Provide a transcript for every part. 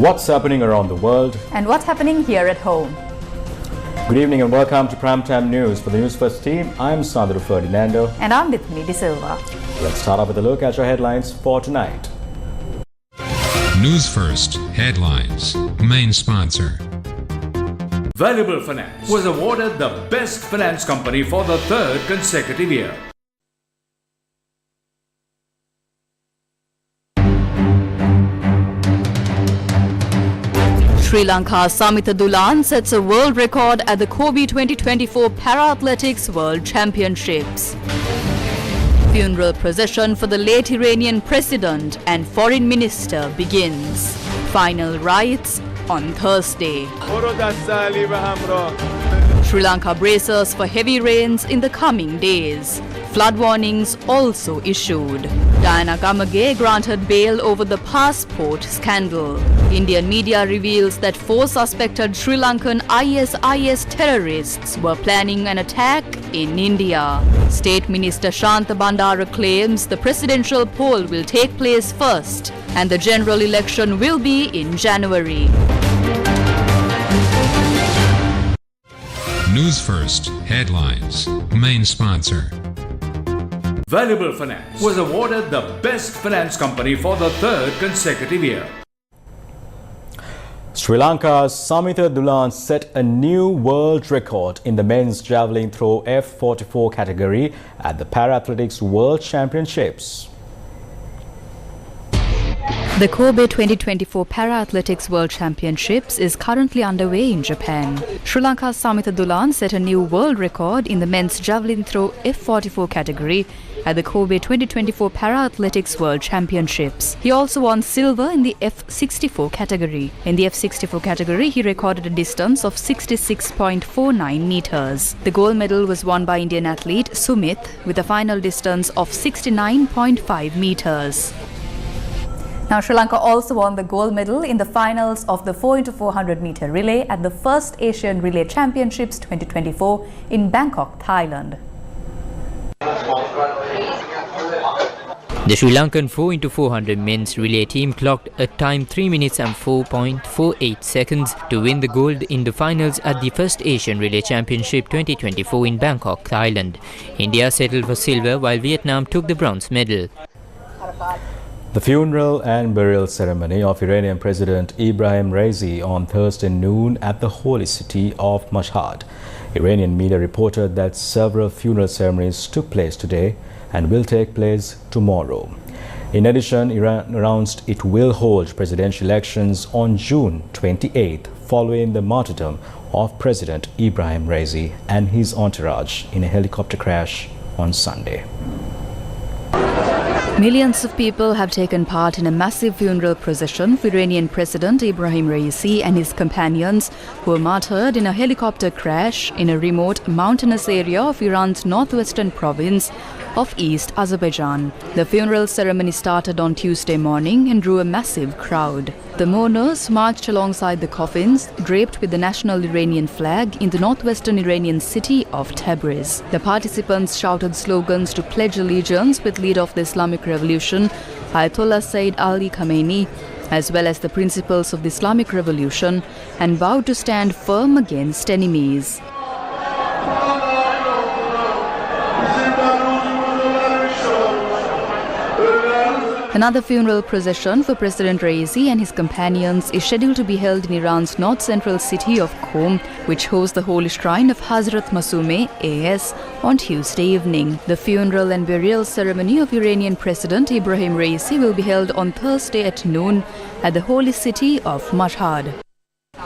What's happening around the world and what's happening here at home. Good evening and welcome to Primetime News. For the Newsfirst team, I'm Sandro Ferdinando. And I'm Bithmi De Silva. Let's start off with a look at your headlines for tonight. Newsfirst headlines. Main sponsor. Valuable Finance was awarded the Best Finance Company for the third consecutive year. Sri Lanka's Samita Dulan sets a world record at the Kobe 2024 Para-Athletics World Championships. Funeral procession for the late Iranian president and foreign minister begins. Final rites on Thursday. Sri Lanka braces for heavy rains in the coming days. Flood warnings also issued. Diana Gamage granted bail over the passport scandal. Indian media reveals that 4 suspected Sri Lankan ISIS terrorists were planning an attack in India. State Minister Shantha Bandara claims the presidential poll will take place first and the general election will be in January. Newsfirst headlines. Main sponsor. Valuable Finance was awarded the Best Finance Company for the third consecutive year. Sri Lanka's Samita Dulan set a new world record in the men's javelin throw F44 category at the Para-Athletics World Championships. The Kobe 2024 Para-Athletics World Championships is currently underway in Japan. Sri Lanka's Samita Dulan set a new world record in the men's javelin throw F44 category at the Kobe 2024 Para-Athletics World Championships. He also won silver in the F64 category. In the F64 category, he recorded a distance of 66.49 meters. The gold medal was won by Indian athlete Sumit with a final distance of 69.5 meters. Now, Sri Lanka also won the gold medal in the finals of the 4x400 meter relay at the first Asian Relay Championships 2024 in Bangkok, Thailand. The Sri Lankan 4x400 men's relay team clocked a time 3 minutes and 4.48 seconds to win the gold in the finals at the first Asian Relay Championship 2024 in Bangkok, Thailand. India settled for silver while Vietnam took the bronze medal. The funeral and burial ceremony of Iranian President Ibrahim Raisi on Thursday noon at the holy city of Mashhad. Iranian media reported that several funeral ceremonies took place today and will take place tomorrow. In addition, Iran announced it will hold presidential elections on June 28th following the martyrdom of President Ibrahim Raisi and his entourage in a helicopter crash on Sunday. Millions of people have taken part in a massive funeral procession for Iranian President Ibrahim Raisi and his companions who were martyred in a helicopter crash in a remote mountainous area of Iran's northwestern province of East Azerbaijan. The funeral ceremony started on Tuesday morning and drew a massive crowd. The mourners marched alongside the coffins, draped with the national Iranian flag, in the northwestern Iranian city of Tabriz. The participants shouted slogans to pledge allegiance with leader of the Islamic Revolution, Ayatollah Sayyid Ali Khamenei, as well as the principles of the Islamic Revolution, and vowed to stand firm against enemies. Another funeral procession for President Raisi and his companions is scheduled to be held in Iran's north-central city of Qom, which hosts the holy shrine of Hazrat Masume A.S. on Tuesday evening. The funeral and burial ceremony of Iranian President Ibrahim Raisi will be held on Thursday at noon at the holy city of Mashhad.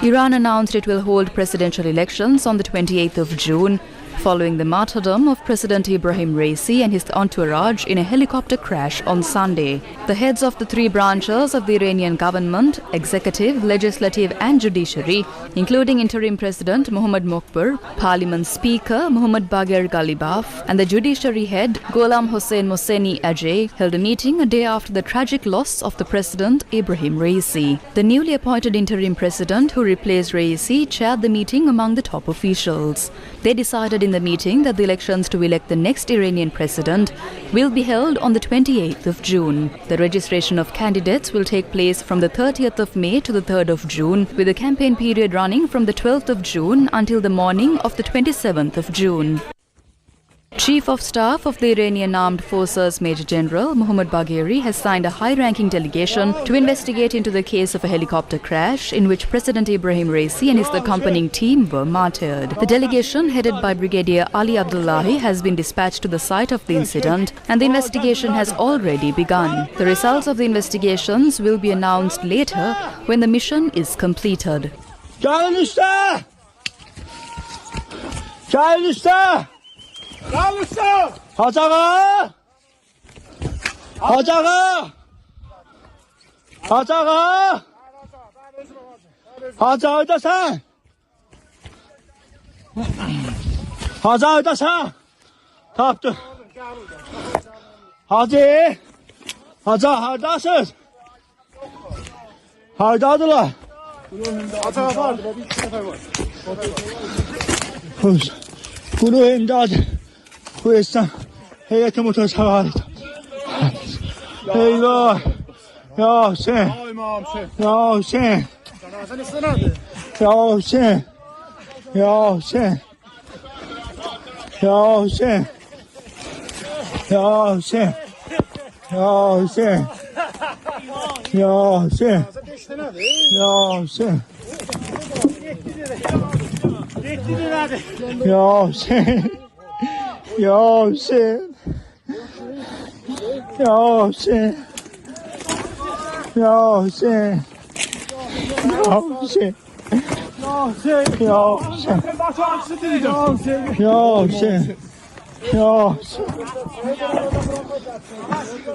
Iran announced it will hold presidential elections on the 28th of June, following the martyrdom of President Ibrahim Raisi and his entourage in a helicopter crash on Sunday. The heads of the 3 branches of the Iranian government, executive, legislative and judiciary, including interim President Mohammad Mokbar, Parliament Speaker Mohammad Bagher Ghalibaf and the judiciary head Gholam Hossein Mohseni Ajay, held a meeting a day after the tragic loss of the President Ibrahim Raisi. The newly appointed interim president who replaced Raisi chaired the meeting among the top officials. They decided in the meeting that the elections to elect the next Iranian president will be held on the 28th of June. The registration of candidates will take place from the 30th of May to the 3rd of June, with the campaign period running from the 12th of June until the morning of the 27th of June. Chief of Staff of the Iranian Armed Forces Major General Mohammad Bagheri has signed a high-ranking delegation to investigate into the case of a helicopter crash in which President Ibrahim Raisi and his accompanying team were martyred. The delegation, headed by Brigadier Ali Abdullahi, has been dispatched to the site of the incident, and the investigation has already begun. The results of the investigations will be announced later when the mission is completed. 하자가 하자 어디서 하자 어디서 답도 하지 하자 어디서 하자들아 구로 힘자지 후에상 해야지 못할 사과하다. 이거 여신 여신 여신 여신 여신 여신 여신 여신 여신 여신 여신 여신 여신 여신 여신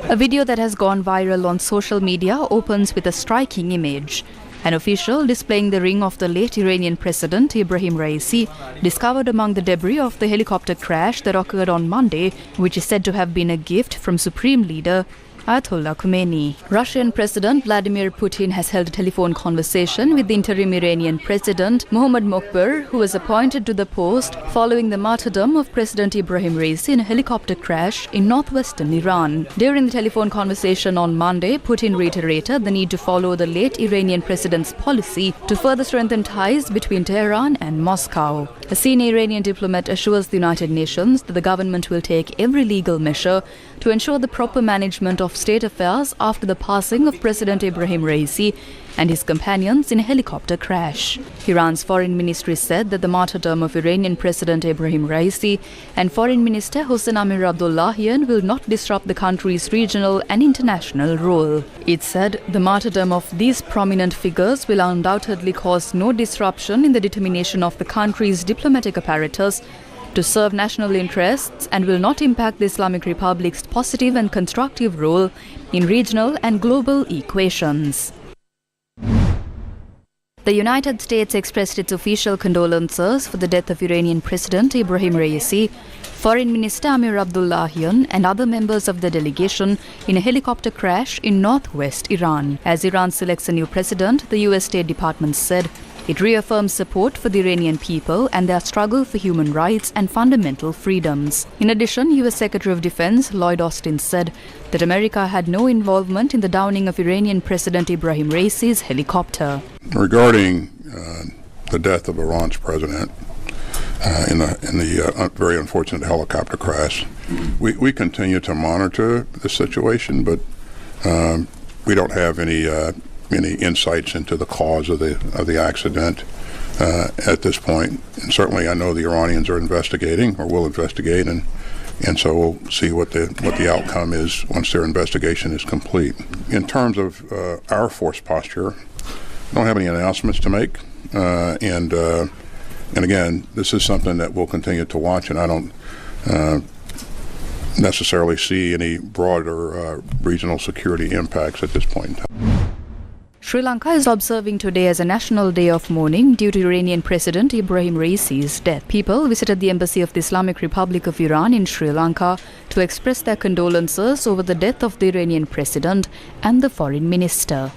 A video that has gone viral on social media opens with a striking image. An official displaying the ring of the late Iranian President Ibrahim Raisi discovered among the debris of the helicopter crash that occurred on Monday, which is said to have been a gift from Supreme Leader Ayatollah Khomeini. Russian President Vladimir Putin has held a telephone conversation with the interim Iranian President Mohammad Mokbar, who was appointed to the post following the martyrdom of President Ibrahim Raisi in a helicopter crash in northwestern Iran. During the telephone conversation on Monday, Putin reiterated the need to follow the late Iranian president's policy to further strengthen ties between Tehran and Moscow. A senior Iranian diplomat assures the United Nations that the government will take every legal measure to ensure the proper management of state affairs after the passing of President Ibrahim Raisi and his companions in a helicopter crash. Iran's foreign ministry said that the martyrdom of Iranian President Ibrahim Raisi and Foreign Minister Hossein Amir Abdullahian will not disrupt the country's regional and international role. It said the martyrdom of these prominent figures will undoubtedly cause no disruption in the determination of the country's diplomatic apparatus to serve national interests and will not impact the Islamic Republic's positive and constructive role in regional and global equations. The United States expressed its official condolences for the death of Iranian President Ibrahim Raisi, Foreign Minister Amir Abdullahian and other members of the delegation in a helicopter crash in northwest Iran. As Iran selects a new president, the US State Department said it reaffirms support for the Iranian people and their struggle for human rights and fundamental freedoms. In addition, US Secretary of Defense Lloyd Austin said that America had no involvement in the downing of Iranian President Ibrahim Raisi's helicopter. Regarding the death of Iran's president in the very unfortunate helicopter crash, we continue to monitor the situation, but we don't have any insights into the cause of the accident at this point. And certainly, I know the Iranians are investigating, or will investigate, and so we'll see what the outcome is once their investigation is complete. In terms of our force posture, I don't have any announcements to make, and again, this is something that we'll continue to watch, and I don't necessarily see any broader regional security impacts at this point in time. Sri Lanka is observing today as a national day of mourning due to Iranian President Ibrahim Raisi's death. People visited the embassy of the Islamic Republic of Iran in Sri Lanka to express their condolences over the death of the Iranian president and the foreign minister.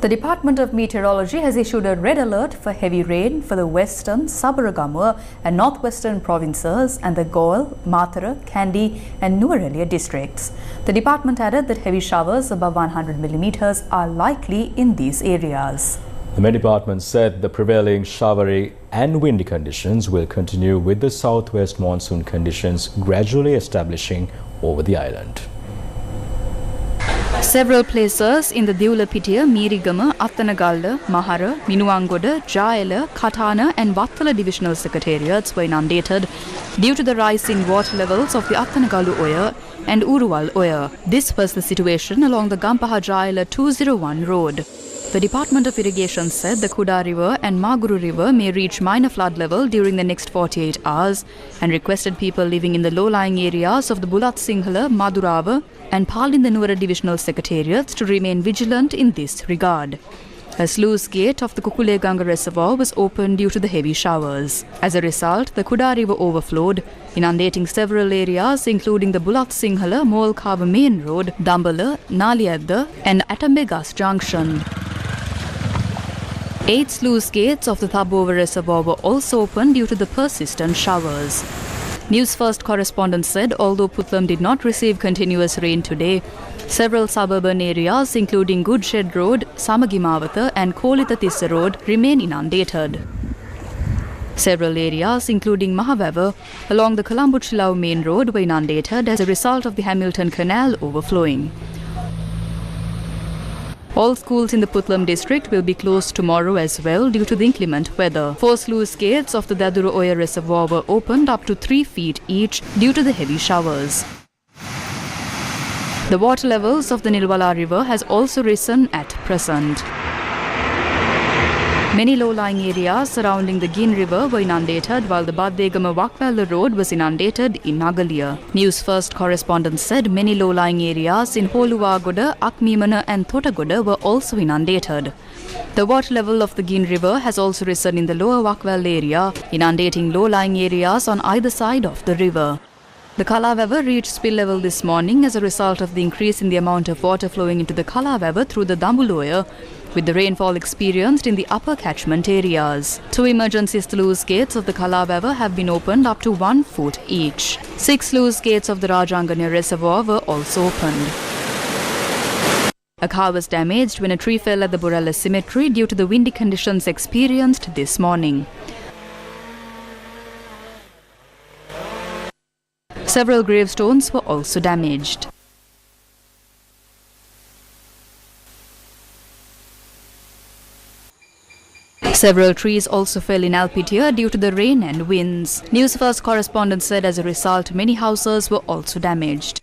The Department of Meteorology has issued a red alert for heavy rain for the western, Sabaragamuwa and northwestern provinces and the Galle, Mathura, Kandy and Nuwara districts. The department added that heavy showers above 100 millimeters are likely in these areas. The Met Department said the prevailing showery and windy conditions will continue with the southwest monsoon conditions gradually establishing over the island. Several places in the Dewlapitiya, Meerigama, Attanagalla, Mahara, Minuwangoda, Jayala, Katana and Wattala divisional secretariats were inundated due to the rise in water levels of the Attanagalu Oya and Uruwal Oya. This was the situation along the Gampaha Jayala 201 road. The Department of Irrigation said the Kuda River and Maguru River may reach minor flood level during the next 48 hours and requested people living in the low-lying areas of the Bulat Sinhala, Madurava and Palinda Nuwara divisional secretariats to remain vigilant in this regard. A sluice gate of the Kukuleganga reservoir was opened due to the heavy showers. As a result, the Kuda River overflowed, inundating several areas including the Bulat Sinhala, Molkava Main Road, Dambala, Naliadda and Atambegas Junction. 8 sluice gates of the Thabova reservoir were also opened due to the persistent showers. Newsfirst correspondent said although Puttlam did not receive continuous rain today, several suburban areas including Goodshed Road, Samagimawatha and Kolita Tissa Road remain inundated. Several areas including Mahaweva along the Colombo-Chilau main road were inundated as a result of the Hamilton Canal overflowing. All schools in the Puttlam district will be closed tomorrow as well due to the inclement weather. 4 sluice gates of the Daduru Oya reservoir were opened up to 3 feet each due to the heavy showers. The water levels of the Nilwala River has also risen at present. Many low-lying areas surrounding the Gin River were inundated while the Baddegama Wakwala Road was inundated in Nagalia. Newsfirst correspondent said many low-lying areas in Holuwagoda, Akmimana and Thotagoda were also inundated. The water level of the Gin River has also risen in the lower Wakwala area, inundating low-lying areas on either side of the river. The Kalaweva reached spill level this morning as a result of the increase in the amount of water flowing into the Kalaweva through the Dambuloya, with the rainfall experienced in the upper catchment areas. 2 emergency sluice gates of the Kalaweva have been opened up to 1 foot each. 6 sluice gates of the Rajanganya reservoir were also opened. A car was damaged when a tree fell at the Borella Cemetery due to the windy conditions experienced this morning. Several gravestones were also damaged. Several trees also fell in Alpitia due to the rain and winds. Newsfirst correspondent said as a result, many houses were also damaged.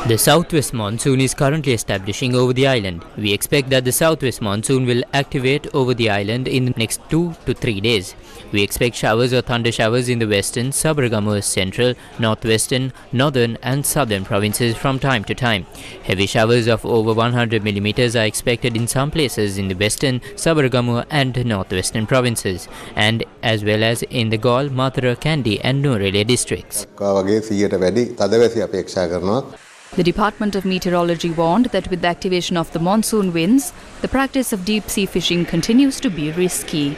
The southwest monsoon is currently establishing over the island. We expect that the southwest monsoon will activate over the island in the next 2 to 3 days. We expect showers or thunder showers in the western, Sabaragamuwa central, northwestern, northern and southern provinces from time to time. Heavy showers of over 100 millimeters are expected in some places in the western, Sabaragamuwa and northwestern provinces, and as well as in the Galle, Mathura, Kandy and Nuwara districts. The Department of Meteorology warned that with the activation of the monsoon winds, the practice of deep-sea fishing continues to be risky.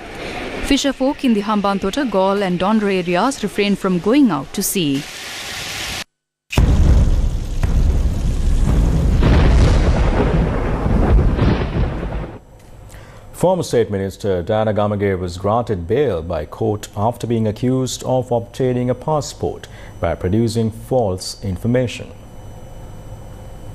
Fisherfolk in the Hambantota, Galle and Dondra areas refrain from going out to sea. Former State Minister Diana Gamage was granted bail by court after being accused of obtaining a passport by producing false information.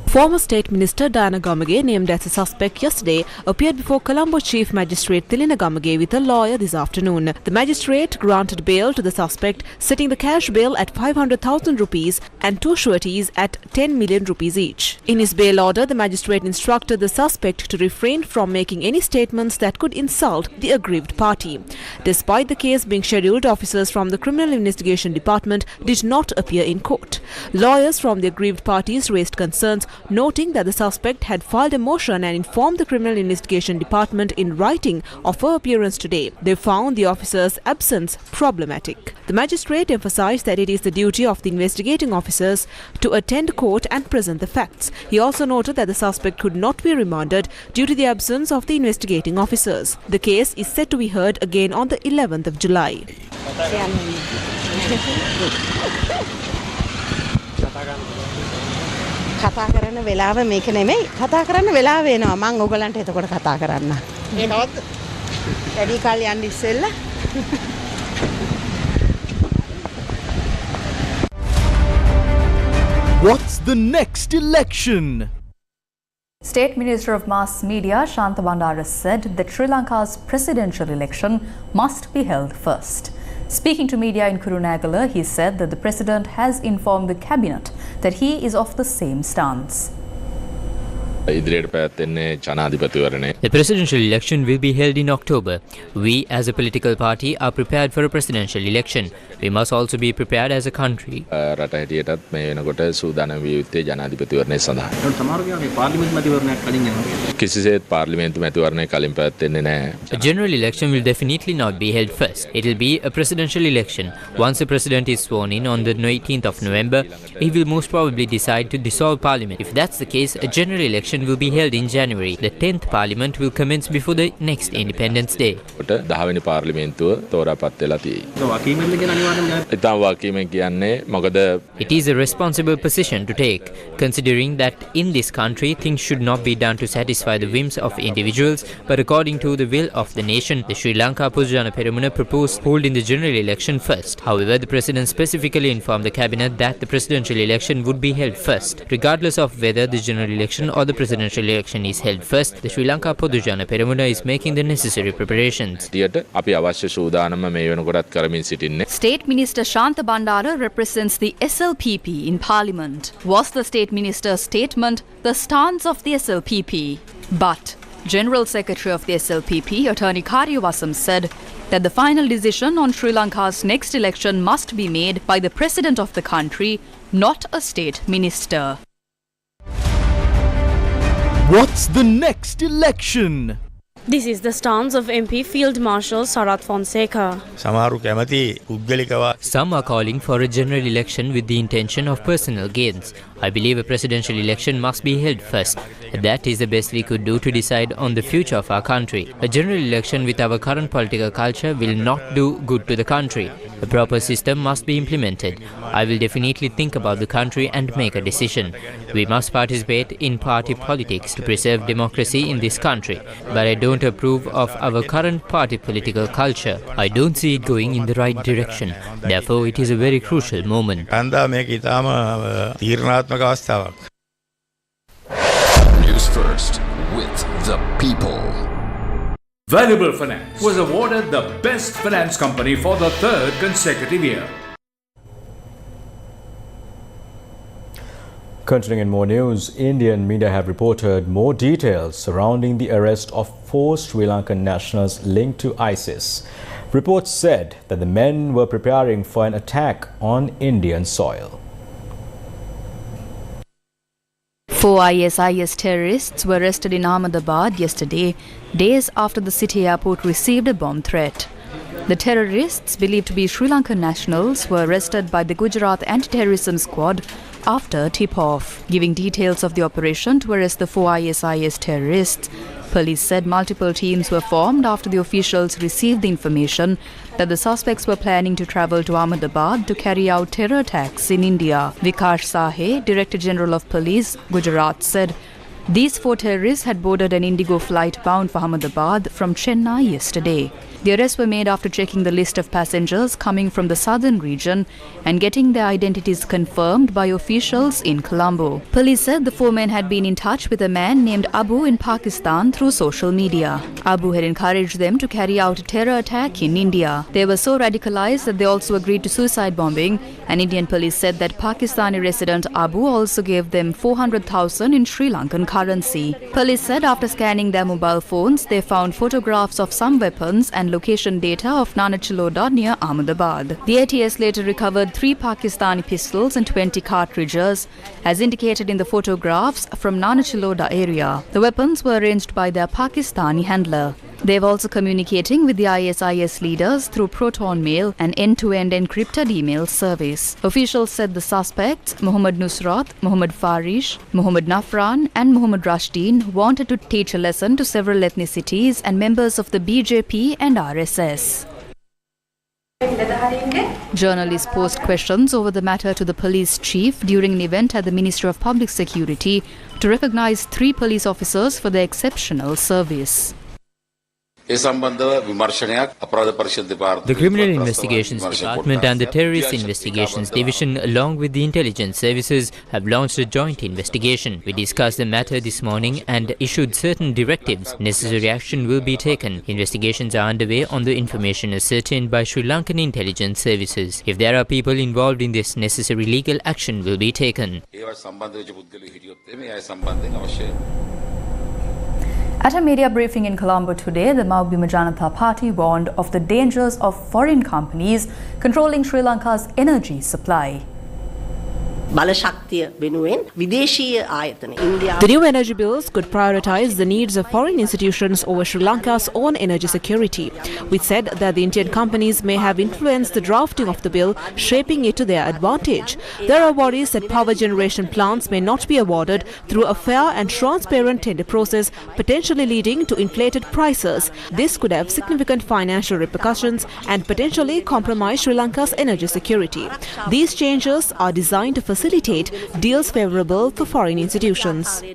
Former State Minister Diana Gamage, named as a suspect yesterday, appeared before Colombo Chief Magistrate Thilina Gamage with a lawyer this afternoon. The magistrate granted bail to the suspect, setting the cash bail at 500,000 rupees and 2 sureties at 10 million rupees each. In his bail order, the magistrate instructed the suspect to refrain from making any statements that could insult the aggrieved party. Despite the case being scheduled, officers from the Criminal Investigation Department did not appear in court. Lawyers from the aggrieved parties raised concerns noting that the suspect had filed a motion and informed the Criminal Investigation Department in writing of her appearance today. They found the officer's absence problematic. The magistrate emphasized that it is the duty of the investigating officers to attend court and present the facts. He also noted that the suspect could not be remanded due to the absence of the investigating officers. The case is set to be heard again on the 11th of July. කතා කරන වෙලාව මේක නෙමෙයි කතා කරන්න වෙලාව එනවා මම ඔයගලන්ට එතකොට කතා කරන්න. ඒ කවද්ද? වැඩි කාලේ යන්න ඉස්සෙල්ලා. What's the next election? State Minister of Mass Media Shantha Bandara said that Sri Lanka's presidential election must be held first. Speaking to media in Kurunegala, he said that the president has informed the cabinet that he is of the same stance. The presidential election will be held in October. We as a political party are prepared for a presidential election. We must also be prepared as a country. A general election will definitely not be held first. It will be a presidential election. Once the president is sworn in on the 18th of November, he will most probably decide to dissolve parliament. If that's the case, a general election will be held in January. The 10th parliament will commence before the next Independence Day. It is a responsible position to take, considering that in this country things should not be done to satisfy the whims of individuals, but according to the will of the nation. The Sri Lanka Pujana Peramuna proposed holding the general election first. However, the president specifically informed the cabinet that the presidential election would be held first. Regardless of whether the general election or the presidential election is held first, the Sri Lanka Pujana Peramuna is making the necessary preparations. State Minister Shantha Bandara represents the SLPP in Parliament. Was the State Minister's statement the stance of the SLPP? But General Secretary of the SLPP, Attorney Karyavasam, said that the final decision on Sri Lanka's next election must be made by the President of the country, not a State Minister. What's the next election? This is the stance of MP Field Marshal Sarath Fonseca. Some are calling for a general election with the intention of personal gains. I believe a presidential election must be held first. That is the best we could do to decide on the future of our country. A general election with our current political culture will not do good to the country. A proper system must be implemented. I will definitely think about the country and make a decision. We must participate in party politics to preserve democracy in this country. But I don't approve of our current party political culture. I don't see it going in the right direction. Therefore, it is a very crucial moment. Newsfirst with the people. Valuable Finance was awarded the best finance company for the third consecutive year. Continuing in more news, Indian media have reported more details surrounding the arrest of 4 Sri Lankan nationals linked to ISIS. Reports said that the men were preparing for an attack on Indian soil. 4 ISIS terrorists were arrested in Ahmedabad yesterday, days after the city airport received a bomb threat. The terrorists, believed to be Sri Lankan nationals, were arrested by the Gujarat Anti-Terrorism Squad after tip-off. Giving details of the operation to arrest the 4 ISIS terrorists, police said multiple teams were formed after the officials received the information that the suspects were planning to travel to Ahmedabad to carry out terror attacks in India. Vikash Sahe, Director General of Police, Gujarat, said these 4 terrorists had boarded an Indigo flight bound for Ahmedabad from Chennai yesterday. The arrests were made after checking the list of passengers coming from the southern region and getting their identities confirmed by officials in Colombo. Police said the 4 men had been in touch with a man named Abu in Pakistan through social media. Abu had encouraged them to carry out a terror attack in India. They were so radicalized that they also agreed to suicide bombing An Indian police said that Pakistani resident Abu also gave them 400,000 in Sri Lankan currency. Police said after scanning their mobile phones, they found photographs of some weapons and location data of Nanachiloda near Ahmedabad. The ATS later recovered 3 Pakistani pistols and 20 cartridges, as indicated in the photographs from Nanachiloda area. The weapons were arranged by their Pakistani handler. They were also communicating with the ISIS leaders through Proton Mail, an end-to-end encrypted email service. Officials said the suspects, Muhammad Nusrat, Muhammad Farish, Muhammad Nafran and Muhammad Rashdeen, wanted to teach a lesson to several ethnicities and members of the BJP and RSS. Journalists posed questions over the matter to the police chief during an event at the Ministry of Public Security to recognize 3 police officers for their exceptional service. The Criminal Investigations Department and the Terrorist Investigations Division, along with the intelligence services, have launched a joint investigation. We discussed the matter this morning and issued certain directives. Necessary action will be taken. Investigations are underway on the information ascertained by Sri Lankan intelligence services. If there are people involved in this, necessary legal action will be taken. At a media briefing in Colombo today, the Maubima Janata Party warned of the dangers of foreign companies controlling Sri Lanka's energy supply. The new energy bills could prioritize the needs of foreign institutions over Sri Lanka's own energy security. We said that the Indian companies may have influenced the drafting of the bill, shaping it to their advantage. There are worries that power generation plants may not be awarded through a fair and transparent tender process, potentially leading to inflated prices. This could have significant financial repercussions and potentially compromise Sri Lanka's energy security. These changes are designed to facilitate deals favorable for foreign institutions. The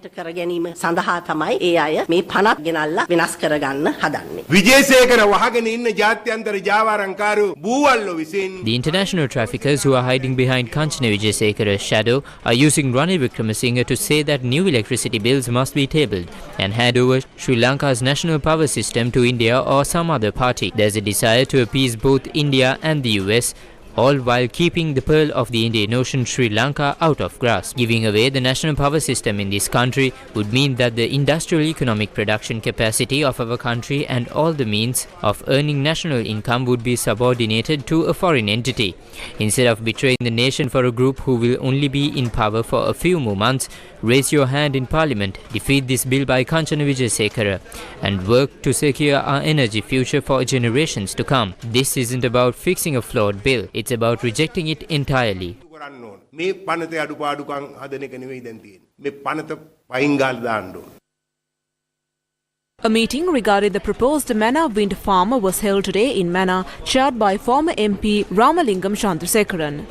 international traffickers who are hiding behind Kanchana Wijesekara's shadow are using Ranil Wickremesinghe to say that new electricity bills must be tabled and hand over Sri Lanka's national power system to India or some other party. There's a desire to appease both India and the US, all while keeping the pearl of the Indian Ocean, Sri Lanka, out of grasp. Giving away the national power system in this country would mean that the industrial economic production capacity of our country and all the means of earning national income would be subordinated to a foreign entity. Instead of betraying the nation for a group who will only be in power for a few more months, raise your hand in Parliament, defeat this bill by Kanchana Wijesekara, and work to secure our energy future for generations to come. This isn't about fixing a flawed bill. It's about rejecting it entirely. A meeting regarding the proposed Mana wind farm was held today in Mana, chaired by former MP Ramalingam Chandrasekaran.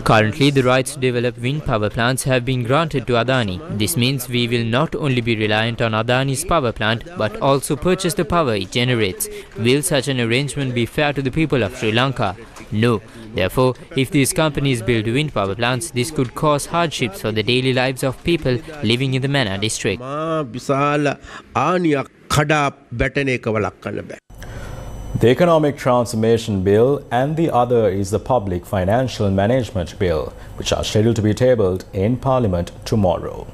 Currently, the rights to develop wind power plants have been granted to Adani. This means we will not only be reliant on Adani's power plant, but also purchase the power it generates. Will such an arrangement be fair to the people of Sri Lanka? No. Therefore, if these companies build wind power plants, this could cause hardships for the daily lives of people living in the Mana district. The Economic Transformation Bill and the other is the Public Financial Management Bill, which are scheduled to be tabled in Parliament tomorrow.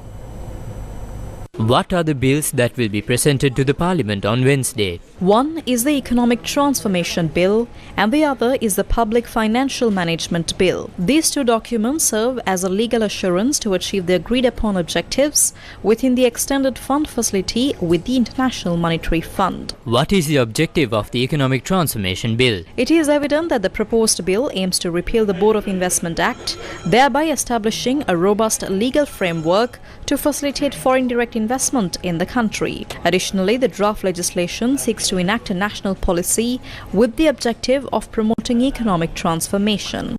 What are the bills that will be presented to the Parliament on Wednesday? One is the Economic Transformation Bill and the other is the Public Financial Management Bill. These two documents serve as a legal assurance to achieve the agreed upon objectives within the extended fund facility with the International Monetary Fund. What is the objective of the Economic Transformation Bill? It is evident that the proposed bill aims to repeal the Board of Investment Act, thereby establishing a robust legal framework to facilitate foreign direct investment in the country. Additionally, the draft legislation seeks to enact a national policy with the objective of promoting economic transformation.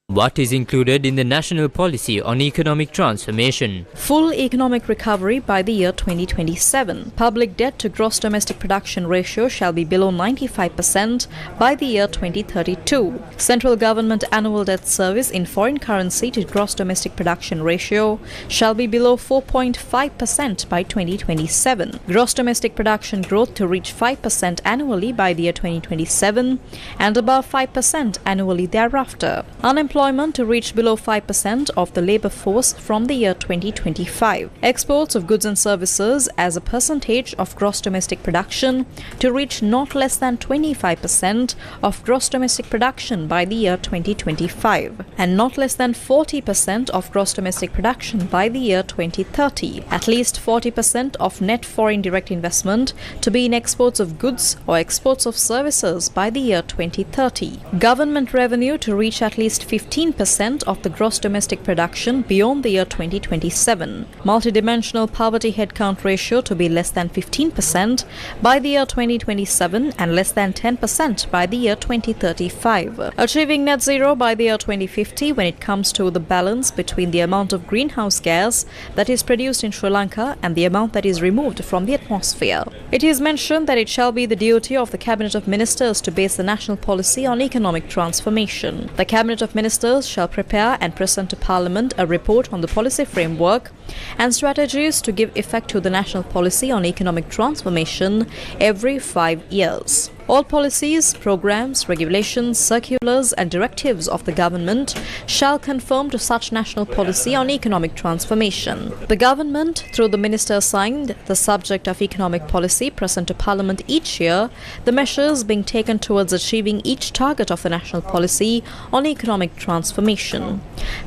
What is included in the national policy on economic transformation? Full economic recovery by the year 2027. Public debt to gross domestic production ratio shall be below 95% by the year 2032. Central government annual debt service in foreign currency to gross domestic production ratio shall be below 4.5% by 2027. Gross domestic production growth to reach 5% annually by the year 2027 and above 5% annually thereafter. Unemployment to reach below 5% of the labour force from the year 2025. Exports of goods and services as a percentage of gross domestic production to reach not less than 25% of gross domestic production by the year 2025 and not less than 40% of gross domestic production by the year 2030. At least 40% of net foreign direct investment to be in exports of goods or exports of services by the year 2030. Government revenue to reach at least 15% of the gross domestic production beyond the year 2027. Multidimensional poverty headcount ratio to be less than 15% by the year 2027 and less than 10% by the year 2035. Achieving net zero by the year 2050 when it comes to the balance between the amount of greenhouse gas that is produced in Sri Lanka and the amount that is removed from the atmosphere. It is mentioned that it shall be the duty of the Cabinet of Ministers to base the national policy on economic transformation. The Cabinet of Ministers shall prepare and present to Parliament a report on the policy framework and strategies to give effect to the national policy on economic transformation every 5 years. All policies, programs, regulations, circulars and directives of the government shall conform to such national policy on economic transformation. The government, through the minister assigned the subject of economic policy, present to Parliament each year the measures being taken towards achieving each target of the national policy on economic transformation.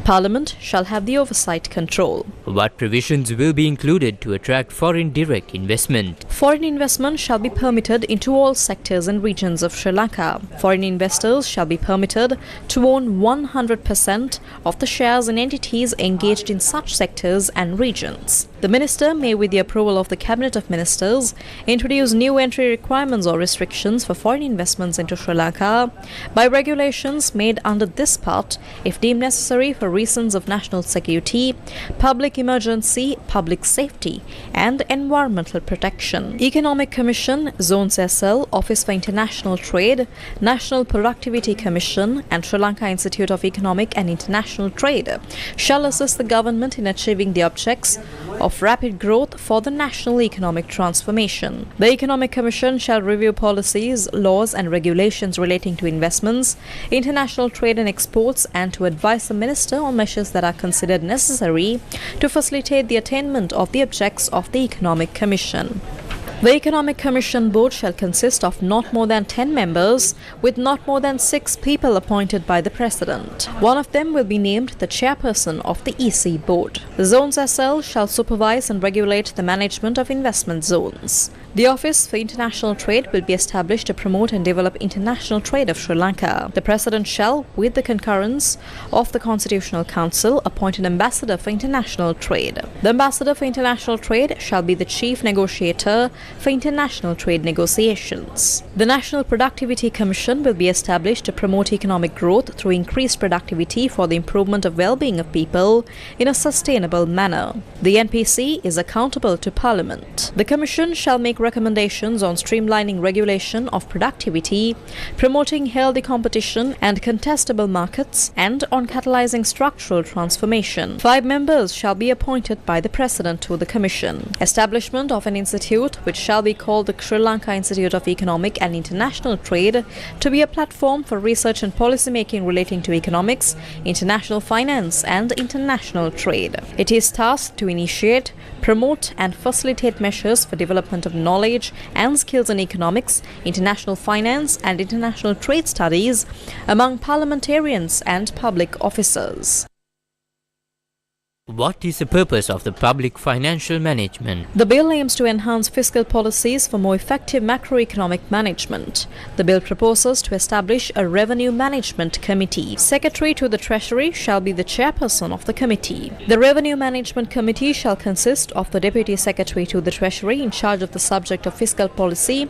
Parliament shall have the oversight control. What provisions will be included to attract foreign direct investment? Foreign investment shall be permitted into all sectors and regions of Sri Lanka. Foreign investors shall be permitted to own 100% of the shares in entities engaged in such sectors and regions. The Minister may, with the approval of the Cabinet of Ministers, introduce new entry requirements or restrictions for foreign investments into Sri Lanka by regulations made under this part if deemed necessary for reasons of national security, public emergency, public safety and environmental protection. Economic Commission, Zones SL, Office for International Trade, National Productivity Commission and Sri Lanka Institute of Economic and International Trade shall assist the government in achieving the objects of rapid growth for the national economic transformation. The Economic Commission shall review policies, laws and regulations relating to investments, international trade and exports and to advise the Minister on measures that are considered necessary to facilitate the attainment of the objects of the Economic Commission. The Economic Commission Board shall consist of not more than 10 members, with not more than 6 people appointed by the President. One of them will be named the chairperson of the EC Board. The Zones SL shall supervise and regulate the management of investment zones. The Office for International Trade will be established to promote and develop international trade of Sri Lanka. The President shall, with the concurrence of the Constitutional Council, appoint an Ambassador for International Trade. The Ambassador for International Trade shall be the Chief Negotiator for international trade negotiations. The National Productivity Commission will be established to promote economic growth through increased productivity for the improvement of well-being of people in a sustainable manner. The NPC is accountable to Parliament. The Commission shall make recommendations on streamlining regulation of productivity, promoting healthy competition and contestable markets, and on catalyzing structural transformation. 5 members shall be appointed by the President to the Commission. Establishment of an institute which shall be called the Sri Lanka Institute of Economic and International Trade to be a platform for research and policy making relating to economics, international finance and international trade. It is tasked to initiate, promote and facilitate measures for development of knowledge and skills in economics, international finance and international trade studies among parliamentarians and public officers. What is the purpose of the public financial management? The bill aims to enhance fiscal policies for more effective macroeconomic management. The bill proposes to establish a Revenue Management Committee. Secretary to the Treasury shall be the chairperson of the committee. The Revenue Management Committee shall consist of the Deputy Secretary to the Treasury in charge of the subject of fiscal policy,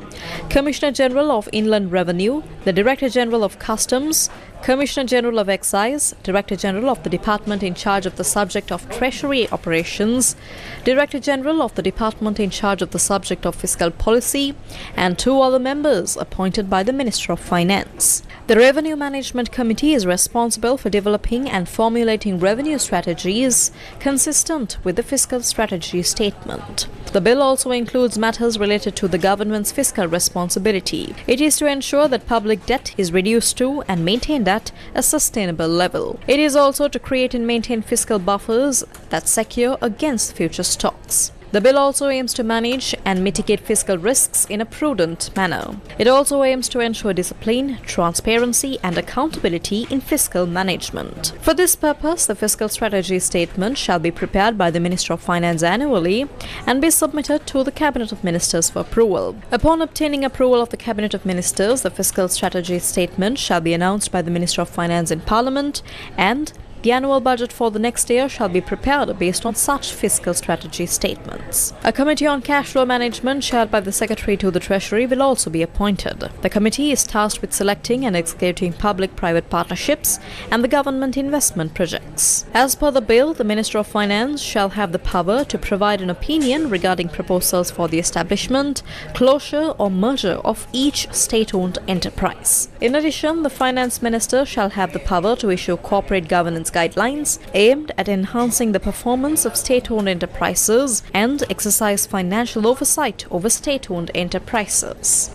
Commissioner General of Inland Revenue, the Director General of Customs, Commissioner General of Excise, Director General of the Department in charge of the subject of Treasury Operations, Director General of the Department in charge of the subject of Fiscal Policy, and 2 other members appointed by the Minister of Finance. The Revenue Management Committee is responsible for developing and formulating revenue strategies consistent with the Fiscal Strategy Statement. The bill also includes matters related to the government's fiscal responsibility. It is to ensure that public debt is reduced to and maintained at a sustainable level. It is also to create and maintain fiscal buffers that secure against future shocks. The bill also aims to manage and mitigate fiscal risks in a prudent manner. It also aims to ensure discipline, transparency and accountability in fiscal management. For this purpose, the Fiscal Strategy Statement shall be prepared by the Minister of Finance annually and be submitted to the Cabinet of Ministers for approval. Upon obtaining approval of the Cabinet of Ministers, the Fiscal Strategy Statement shall be announced by the Minister of Finance in Parliament, and the annual budget for the next year shall be prepared based on such fiscal strategy statements. A committee on cash flow management chaired by the Secretary to the Treasury will also be appointed. The committee is tasked with selecting and executing public-private partnerships and the government investment projects. As per the bill, the Minister of Finance shall have the power to provide an opinion regarding proposals for the establishment, closure or merger of each state-owned enterprise. In addition, the Finance Minister shall have the power to issue corporate governance guidelines aimed at enhancing the performance of state-owned enterprises and exercise financial oversight over state-owned enterprises.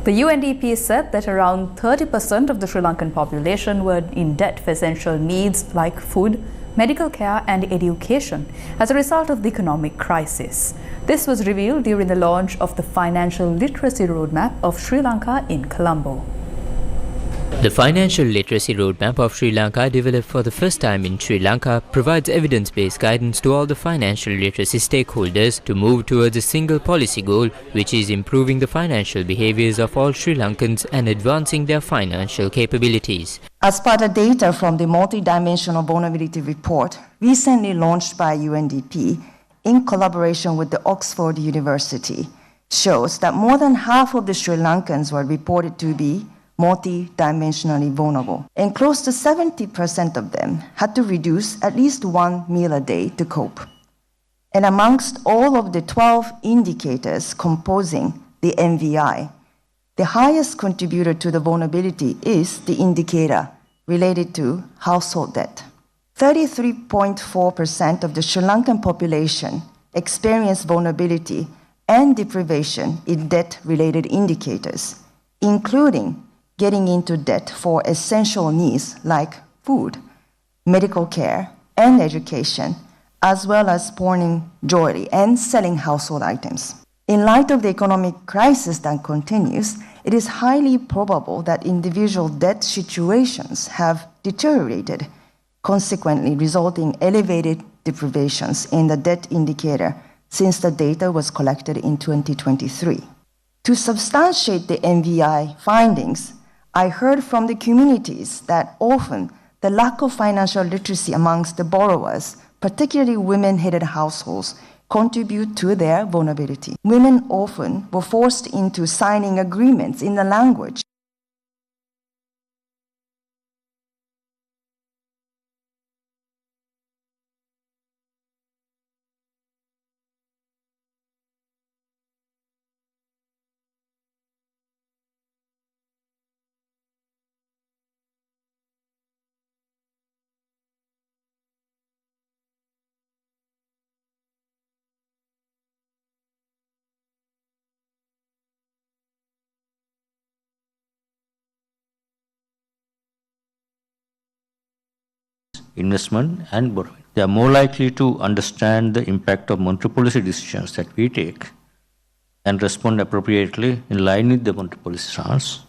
The UNDP said that around 30% of the Sri Lankan population were in debt for essential needs like food, medical care and education as a result of the economic crisis. This was revealed during the launch of the Financial Literacy Roadmap of Sri Lanka in Colombo. The Financial Literacy Roadmap of Sri Lanka, developed for the first time in Sri Lanka, provides evidence-based guidance to all the financial literacy stakeholders to move towards a single policy goal, which is improving the financial behaviors of all Sri Lankans and advancing their financial capabilities. As part of data from the Multidimensional Vulnerability Report, recently launched by UNDP in collaboration with the Oxford University, shows that more than half of the Sri Lankans were reported to be multi-dimensionally vulnerable, and close to 70% of them had to reduce at least 1 meal a day to cope. And amongst all of the 12 indicators composing the MVI, the highest contributor to the vulnerability is the indicator related to household debt. 33.4% of the Sri Lankan population experienced vulnerability and deprivation in debt-related indicators, including getting into debt for essential needs like food, medical care, and education, as well as pawning jewelry and selling household items. In light of the economic crisis that continues, it is highly probable that individual debt situations have deteriorated, consequently resulting in elevated deprivations in the debt indicator since the data was collected in 2023. To substantiate the MVI findings, I heard from the communities that often the lack of financial literacy amongst the borrowers, particularly women-headed households, contribute to their vulnerability. Women often were forced into signing agreements in the language investment and borrowing. They are more likely to understand the impact of monetary policy decisions that we take and respond appropriately in line with the monetary policy stance,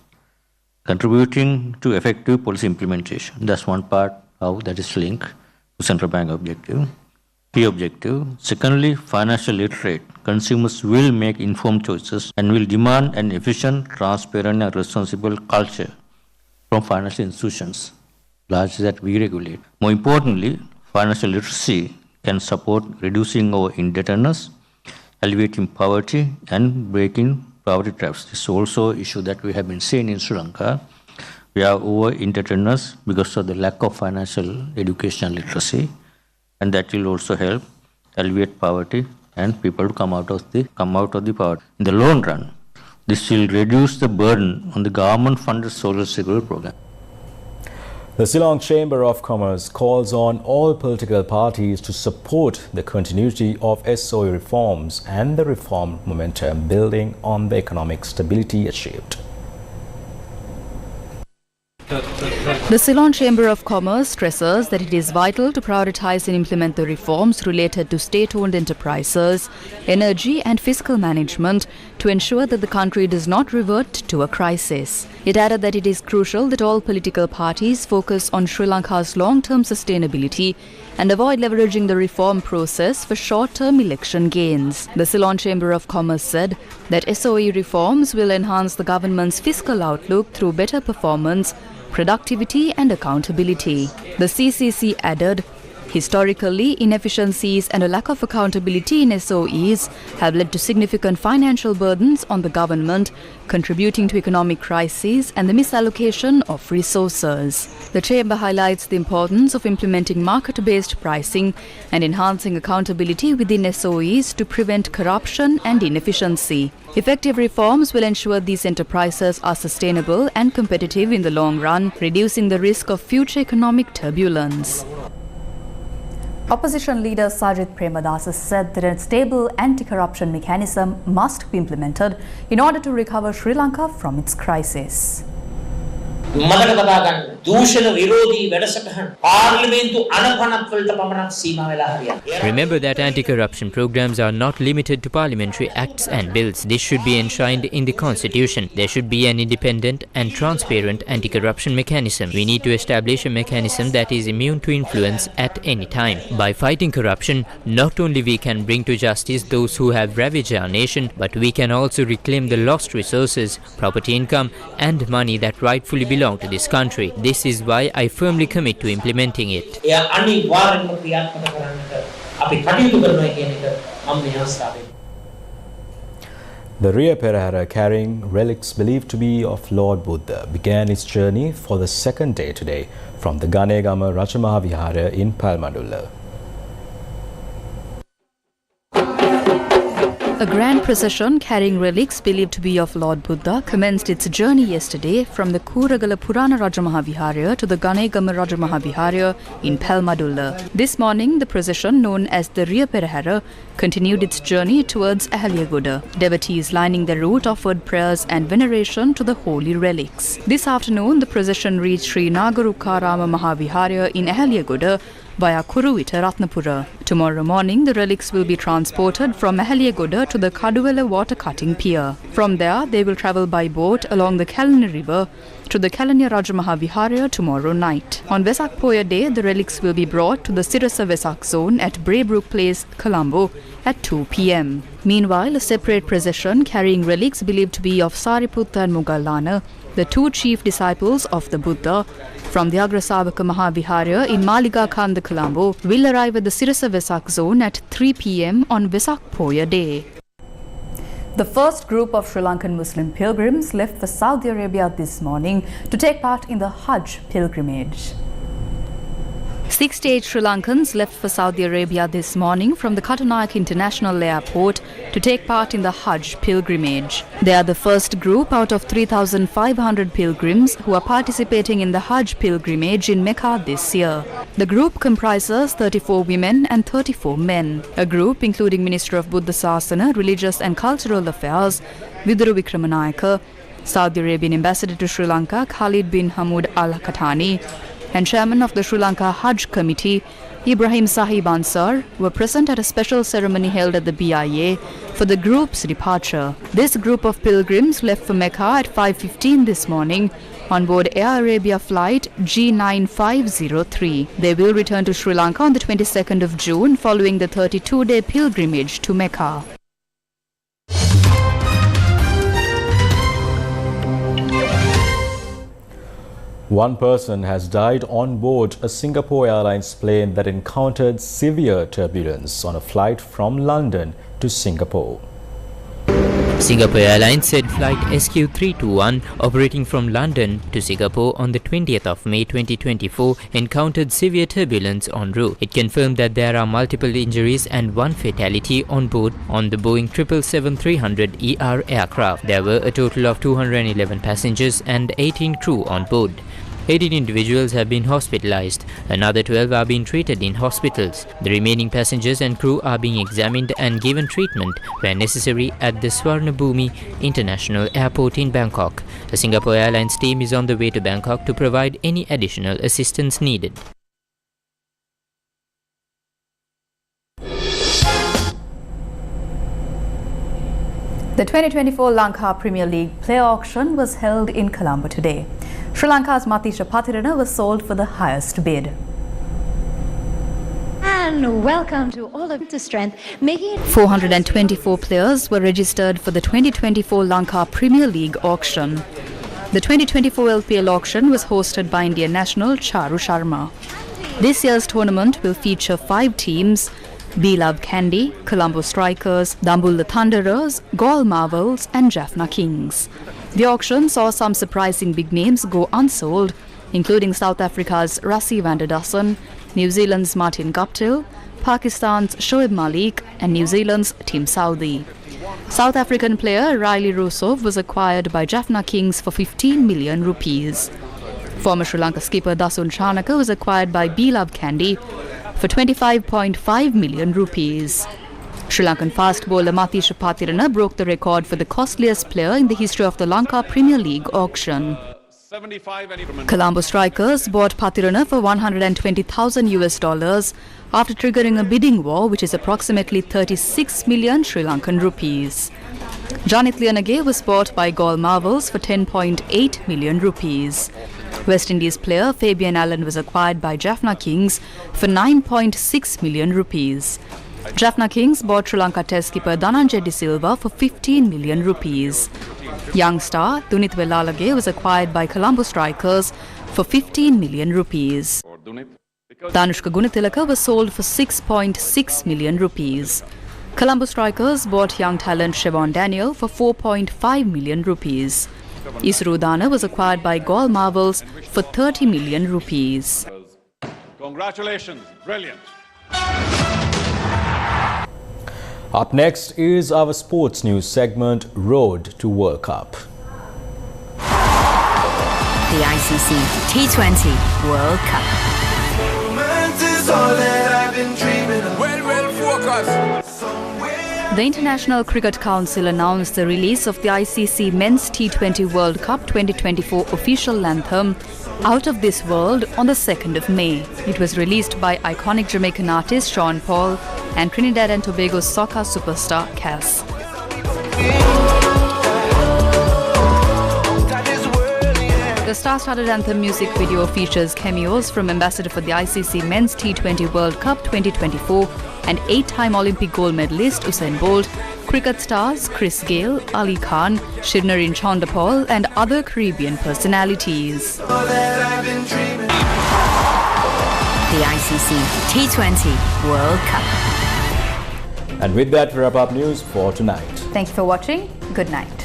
contributing to effective policy implementation. That's one part how that is linked to central bank objective. Key objective. Secondly, financial literate consumers will make informed choices and will demand an efficient, transparent and responsible culture from financial institutions, largely that we regulate. More importantly, financial literacy can support reducing our indebtedness, alleviating poverty, and breaking poverty traps. This is also an issue that we have been seeing in Sri Lanka, We have over indebtedness because of the lack of financial education literacy, and that will also help alleviate poverty and people to come out of the poverty. In the long run, this will reduce the burden on the government-funded social security program. The Shillong Chamber of Commerce calls on all political parties to support the continuity of SOE reforms and the reform momentum building on the economic stability achieved. The Ceylon Chamber of Commerce stresses that it is vital to prioritize and implement the reforms related to state-owned enterprises, energy and fiscal management to ensure that the country does not revert to a crisis. It added that it is crucial that all political parties focus on Sri Lanka's long-term sustainability and avoid leveraging the reform process for short-term election gains. The Ceylon Chamber of Commerce said that SOE reforms will enhance the government's fiscal outlook through better performance, productivity and accountability. The CCC added, historically, inefficiencies and a lack of accountability in SOEs have led to significant financial burdens on the government, contributing to economic crises and the misallocation of resources. The Chamber highlights the importance of implementing market-based pricing and enhancing accountability within SOEs to prevent corruption and inefficiency. Effective reforms will ensure these enterprises are sustainable and competitive in the long run, reducing the risk of future economic turbulence. Opposition leader Sajith Premadasa said that a stable anti-corruption mechanism must be implemented in order to recover Sri Lanka from its crisis. Remember that anti-corruption programs are not limited to parliamentary acts and bills. This should be enshrined in the constitution. There should be an independent and transparent anti-corruption mechanism. We need to establish a mechanism that is immune to influence at any time. By fighting corruption, not only we can bring to justice those who have ravaged our nation, but we can also reclaim the lost resources, property income and money that rightfully belong to this country. This is why I firmly commit to implementing it. The Ria Perahera carrying relics believed to be of Lord Buddha began its journey for the second day today from the Ganegama Rajamaha Vihara in Palmadulla. A grand procession carrying relics believed to be of Lord Buddha commenced its journey yesterday from the Kuragala Purana Rajamaha Vihara to the Ganegama Rajamaha Vihara in Palmadulla. This morning, the procession, known as the Ria Perahera, continued its journey towards Ahalyagoda. Devotees lining the route offered prayers and veneration to the holy relics. This afternoon, the procession reached Sri Nagarukarama Mahavihara in Ahalyagoda via Kuruvita Ratnapura. Tomorrow morning, the relics will be transported from Ahalyagoda to the Kaduwela water cutting pier. From there, they will travel by boat along the Kalani River to the Kalanya Rajamaha Vihara tomorrow night. On Vesak Poya Day, the relics will be brought to the Sirasa Vesak zone at Braybrook Place, Colombo at 2 p.m. Meanwhile, a separate procession carrying relics believed to be of Sariputta and Mogallana, the two chief disciples of the Buddha, from the Agrasavaka Mahavihara in Maliga Khanda, Colombo, will arrive at the Sirasa Vesak zone at 3 p.m. on Vesak Poya Day. The first group of Sri Lankan Muslim pilgrims left for Saudi Arabia this morning to take part in the Hajj pilgrimage. 68 Sri Lankans left for Saudi Arabia this morning from the Katanayak International Airport to take part in the Hajj pilgrimage. They are the first group out of 3,500 pilgrims who are participating in the Hajj pilgrimage in Mecca this year. The group comprises 34 women and 34 men. A group including Minister of Buddha Sasana, Religious and Cultural Affairs, Viduru Vikramanayaka, Saudi Arabian Ambassador to Sri Lanka, Khalid bin Hamoud Al Khatani, and Chairman of the Sri Lanka Hajj Committee, Ibrahim Sahib Ansar, were present at a special ceremony held at the BIA for the group's departure. This group of pilgrims left for Mecca at 5:15 this morning on board Air Arabia flight G9503. They will return to Sri Lanka on the 22nd of June following the 32-day pilgrimage to Mecca. One person has died on board a Singapore Airlines plane that encountered severe turbulence on a flight from London to Singapore. Singapore Airlines said flight SQ321 operating from London to Singapore on the 20th of May 2024 encountered severe turbulence en route. It confirmed that there are multiple injuries and one fatality on board on the Boeing 777-300ER aircraft. There were a total of 211 passengers and 18 crew on board. 18 individuals have been hospitalized. Another 12 are being treated in hospitals. The remaining passengers and crew are being examined and given treatment where necessary at the Swarnabhumi International Airport in Bangkok. The Singapore Airlines team is on the way to Bangkok to provide any additional assistance needed. The 2024 Lanka Premier League player auction was held in Colombo today. Sri Lanka's Matisha Patirana was sold for the highest bid. And welcome to all of the strength, making it 424 players were registered for the 2024 Lanka Premier League auction. The 2024 LPL auction was hosted by Indian national Charu Sharma. This year's tournament will feature 5 teams: B-Love Candy, Colombo Strikers, Dambulla Thunderers, Gaul Marvels and Jaffna Kings. The auction saw some surprising big names go unsold, including South Africa's Rassie van der Dussen, New Zealand's Martin Guptill, Pakistan's Shoaib Malik and New Zealand's Tim Southee. South African player Riley Rossov was acquired by Jaffna Kings for 15 million rupees. Former Sri Lanka skipper Dasun Chanaka was acquired by B-Love Candy for 25.5 million rupees. Sri Lankan fast bowler Matisha Patirana broke the record for the costliest player in the history of the Lanka Premier League auction. Colombo Strikers bought Patirana for $120,000 after triggering a bidding war which is approximately 36 million Sri Lankan rupees. Janit Lianage was bought by Gaul Marvels for 10.8 million rupees. West Indies player Fabian Allen was acquired by Jaffna Kings for 9.6 million rupees. Jaffna Kings bought Sri Lanka Test skipper Dhananjay De Silva for 15 million rupees. Young star Dunith Velalage was acquired by Colombo Strikers for 15 million rupees. Danushka Gunatilaka was sold for 6.6 million rupees. Colombo Strikers bought young talent Siobhan Daniel for 4.5 million rupees. Isru Dana was acquired by Gaul Marvels for 30 million rupees. Congratulations, brilliant. Up next is our sports news segment, Road to World Cup. The ICC T20 World Cup. The International Cricket Council announced the release of the ICC Men's T20 World Cup 2024 official anthem, Out of This World, on the 2nd of May. It was released by iconic Jamaican artist Sean Paul and Trinidad and Tobago's soccer superstar Cass. The star-studded anthem music video features cameos from ambassador for the ICC Men's T20 World Cup 2024 and 8-time Olympic gold medalist Usain Bolt, cricket stars Chris Gayle, Ali Khan, Shivnarine Chandapal and other Caribbean personalities. The ICC T20 World Cup. And with that, we wrap up news for tonight. Thank you for watching. Good night.